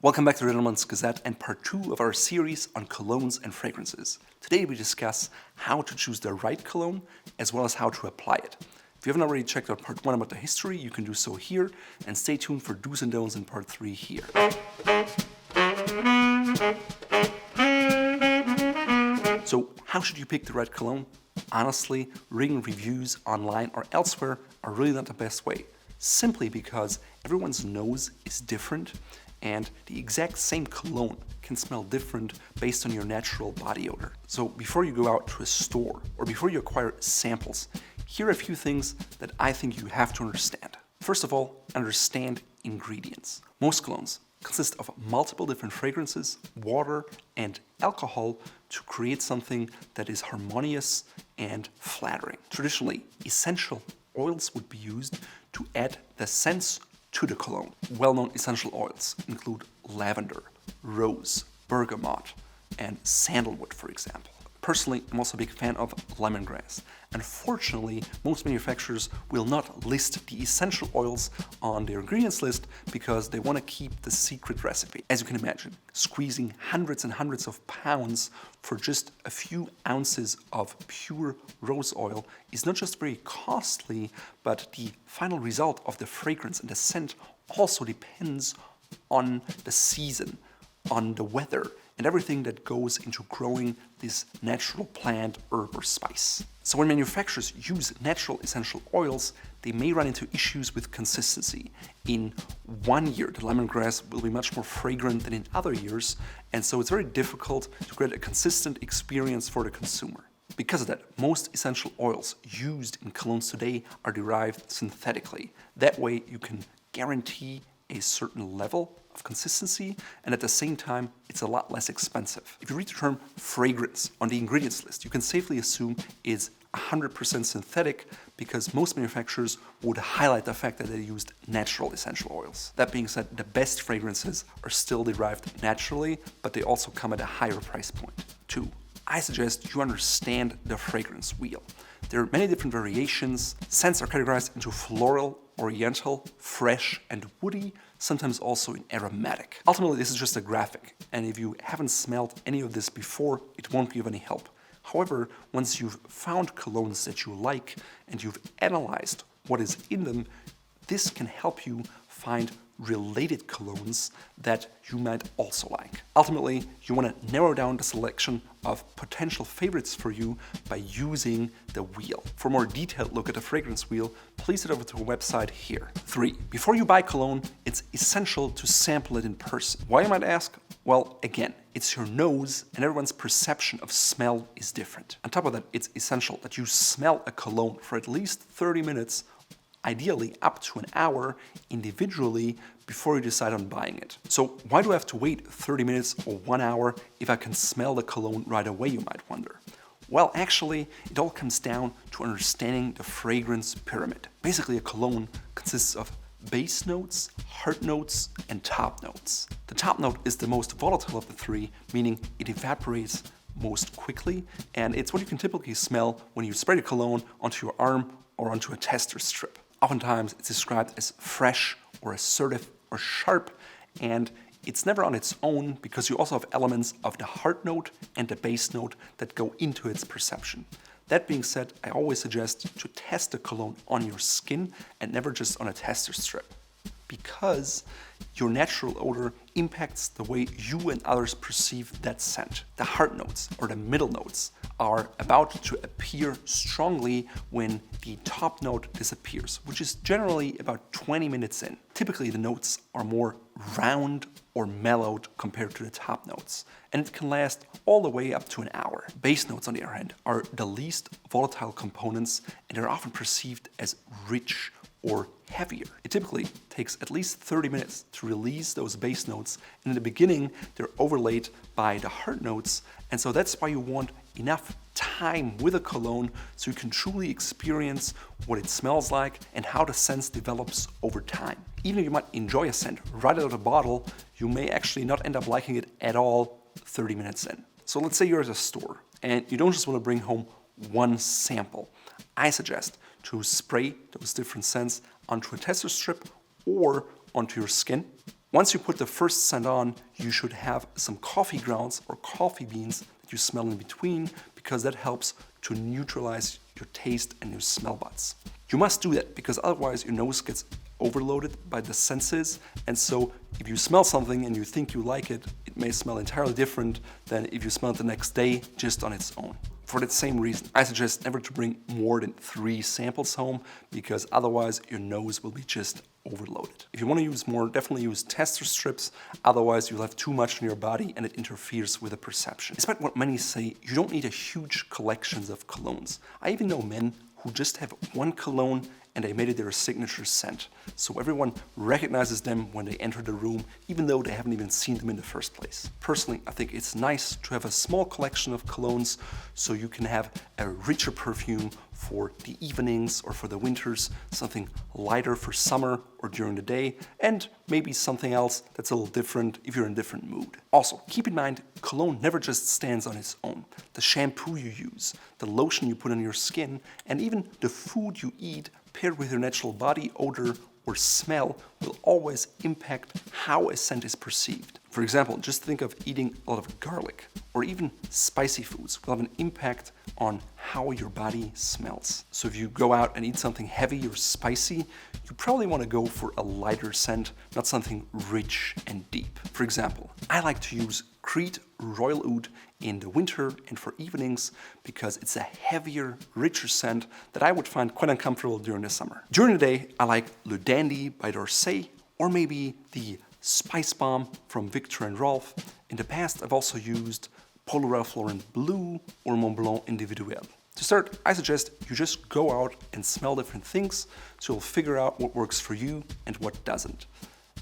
Welcome back to Gazette and part 2 of our series on colognes and fragrances. Today we discuss how to choose the right cologne as well as how to apply it. If you haven't already checked out part 1 about the history, you can do so here, and stay tuned for do's and don'ts in part 3 here. So how should you pick the right cologne? Honestly, reading reviews online or elsewhere are really not the best way, simply because everyone's nose is different and the exact same cologne can smell different based on your natural body odor. So before you go out to a store or before you acquire samples, here are a few things that I think you have to understand. First of all, understand ingredients. Most colognes consist of multiple different fragrances, water, and alcohol to create something that is harmonious and flattering. Traditionally, essential oils would be used to add the scents to the cologne. Well-known essential oils include lavender, rose, bergamot, and sandalwood, for example. Personally, I'm also a big fan of lemongrass. Unfortunately, most manufacturers will not list the essential oils on their ingredients list because they want to keep the secret recipe. As you can imagine, squeezing hundreds and hundreds of pounds for just a few ounces of pure rose oil is not just very costly, but the final result of the fragrance and the scent also depends on the season, on the weather, and everything that goes into growing this natural plant, herb, or spice. So when manufacturers use natural essential oils, they may run into issues with consistency. In one year, the lemongrass will be much more fragrant than in other years, and so it's very difficult to create a consistent experience for the consumer. Because of that, most essential oils used in colognes today are derived synthetically. That way you can guarantee a certain level of consistency, and at the same time, it's a lot less expensive. If you read the term fragrance on the ingredients list, you can safely assume it's 100% synthetic because most manufacturers would highlight the fact that they used natural essential oils. That being said, the best fragrances are still derived naturally, but they also come at a higher price point. 2. I suggest you understand the fragrance wheel. There are many different variations. Scents are categorized into floral, oriental, fresh, and woody, sometimes also in aromatic. Ultimately, this is just a graphic, and if you haven't smelled any of this before, it won't be of any help. However, once you've found colognes that you like and you've analyzed what is in them, this can help you find related colognes that you might also like. Ultimately, you want to narrow down the selection of potential favorites for you by using the wheel. For a more detailed look at the fragrance wheel, please head over to our website here. 3. Before you buy cologne, it's essential to sample it in person. Why, you might ask? Well, again, it's your nose and everyone's perception of smell is different. On top of that, it's essential that you smell a cologne for at least 30 minutes, ideally up to an hour individually before you decide on buying it. So why do I have to wait 30 minutes or 1 hour if I can smell the cologne right away, you might wonder? Well, actually, it all comes down to understanding the fragrance pyramid. Basically, a cologne consists of base notes, heart notes, and top notes. The top note is the most volatile of the three, meaning it evaporates most quickly, and it's what you can typically smell when you spray the cologne onto your arm or onto a tester strip. Oftentimes, it's described as fresh or assertive or sharp, and it's never on its own because you also have elements of the heart note and the base note that go into its perception. That being said, I always suggest to test the cologne on your skin and never just on a tester strip, because your natural odor impacts the way you and others perceive that scent. The heart notes, or the middle notes, are about to appear strongly when the top note disappears, which is generally about 20 minutes in. Typically, the notes are more round or mellowed compared to the top notes, and it can last all the way up to an hour. Base notes, on the other hand, are the least volatile components, and they're often perceived as rich or heavier. It typically takes at least 30 minutes to release those base notes, and in the beginning they're overlaid by the heart notes, and so that's why you want enough time with a cologne so you can truly experience what it smells like and how the scent develops over time. Even if you might enjoy a scent right out of the bottle, you may actually not end up liking it at all 30 minutes in. So let's say you're at a store and you don't just want to bring home one sample. I suggest to spray those different scents onto a tester strip or onto your skin. Once you put the first scent on, you should have some coffee grounds or coffee beans that you smell in between, because that helps to neutralize your taste and your smell buds. You must do that because otherwise your nose gets overloaded by the senses, and so if you smell something and you think you like it, it may smell entirely different than if you smell it the next day just on its own. For that same reason, I suggest never to bring more than 3 samples home, because otherwise your nose will be just overloaded. If you want to use more, definitely use tester strips, otherwise you'll have too much in your body and it interferes with the perception. Despite what many say, you don't need a huge collection of colognes. I even know men who just have one cologne and they made it their signature scent. So everyone recognizes them when they enter the room, even though they haven't even seen them in the first place. Personally, I think it's nice to have a small collection of colognes so you can have a richer perfume for the evenings or for the winters, something lighter for summer or during the day, and maybe something else that's a little different if you're in a different mood. Also, keep in mind, cologne never just stands on its own. The shampoo you use, the lotion you put on your skin, and even the food you eat paired with your natural body odor or smell will always impact how a scent is perceived. For example, just think of eating a lot of garlic or even spicy foods will have an impact on how your body smells. So if you go out and eat something heavy or spicy, you probably want to go for a lighter scent, not something rich and deep. For example, I like to use Creed Royal Oud in the winter and for evenings because it's a heavier, richer scent that I would find quite uncomfortable during the summer. During the day, I like Le Dandy by d'Orsay or maybe the Spice Bomb from Victor and Rolf. In the past, I've also used Polo Ralph Lauren Blue or Montblanc Individuel. To start, I suggest you just go out and smell different things so you'll figure out what works for you and what doesn't.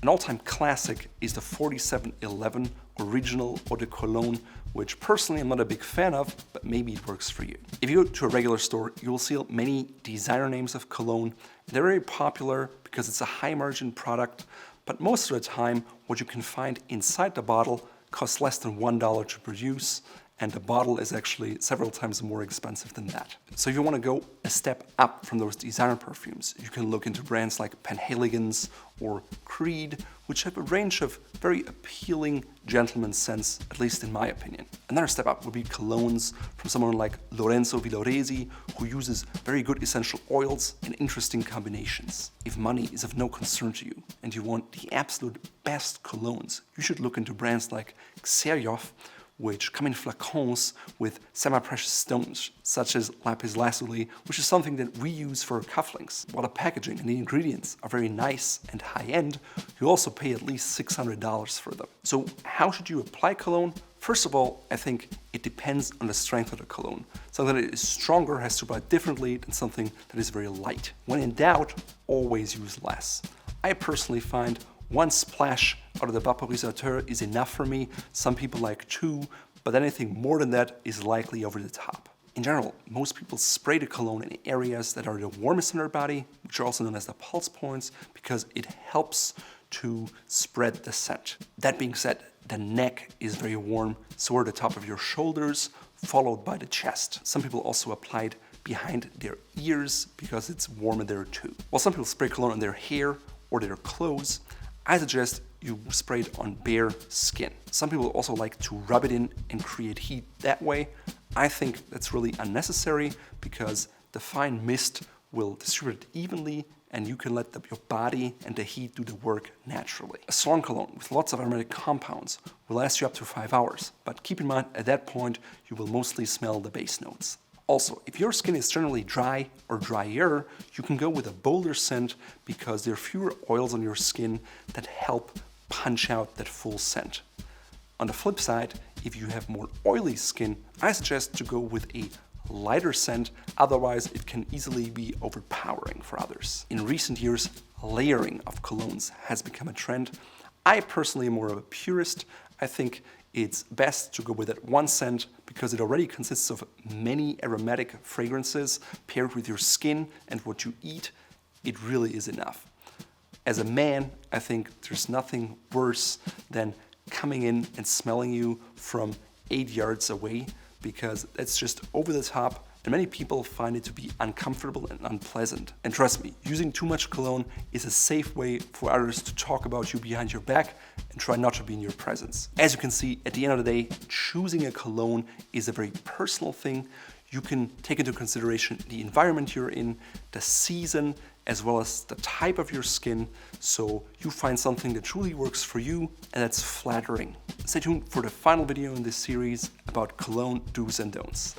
An all-time classic is the 4711 Original Eau de Cologne, which personally I'm not a big fan of, but maybe it works for you. If you go to a regular store, you will see many designer names of cologne. They're very popular because it's a high-margin product, but most of the time what you can find inside the bottle costs less than $1 to produce, and the bottle is actually several times more expensive than that. So if you want to go a step up from those designer perfumes, you can look into brands like Penhaligon's or Creed, which have a range of very appealing gentleman's scents, at least in my opinion. Another step up would be colognes from someone like Lorenzo Villoresi, who uses very good essential oils and interesting combinations. If money is of no concern to you and you want the absolute best colognes, you should look into brands like Xeriov, which come in flacons with semi-precious stones, such as lapis lazuli, which is something that we use for cufflinks. While the packaging and the ingredients are very nice and high-end, you also pay at least $600 for them. So how should you apply cologne? First of all, I think it depends on the strength of the cologne. Something that is stronger has to apply differently than something that is very light. When in doubt, always use less. I personally find one splash out of the vaporisateur is enough for me. Some people like 2, but anything more than that is likely over the top. In general, most people spray the cologne in areas that are the warmest in their body, which are also known as the pulse points, because it helps to spread the scent. That being said, the neck is very warm, so are the top of your shoulders, followed by the chest. Some people also apply it behind their ears because it's warmer there too. While some people spray cologne on their hair or their clothes, I suggest you spray it on bare skin. Some people also like to rub it in and create heat that way. I think that's really unnecessary because the fine mist will distribute it evenly and you can let your body and the heat do the work naturally. A strong cologne with lots of aromatic compounds will last you up to 5 hours, but keep in mind at that point you will mostly smell the base notes. Also, if your skin is generally dry or drier, you can go with a bolder scent because there are fewer oils on your skin that help punch out that full scent. On the flip side, if you have more oily skin, I suggest to go with a lighter scent, otherwise it can easily be overpowering for others. In recent years, layering of colognes has become a trend. I personally am more of a purist. I think it's best to go with that one scent because it already consists of many aromatic fragrances paired with your skin and what you eat. It really is enough. As a man, I think there's nothing worse than coming in and smelling you from 8 yards away because that's just over the top and many people find it to be uncomfortable and unpleasant. And trust me, using too much cologne is a safe way for others to talk about you behind your back and try not to be in your presence. As you can see, at the end of the day, choosing a cologne is a very personal thing. You can take into consideration the environment you're in, the season, as well as the type of your skin, so you find something that truly works for you and that's flattering. Stay tuned for the final video in this series about cologne do's and don'ts.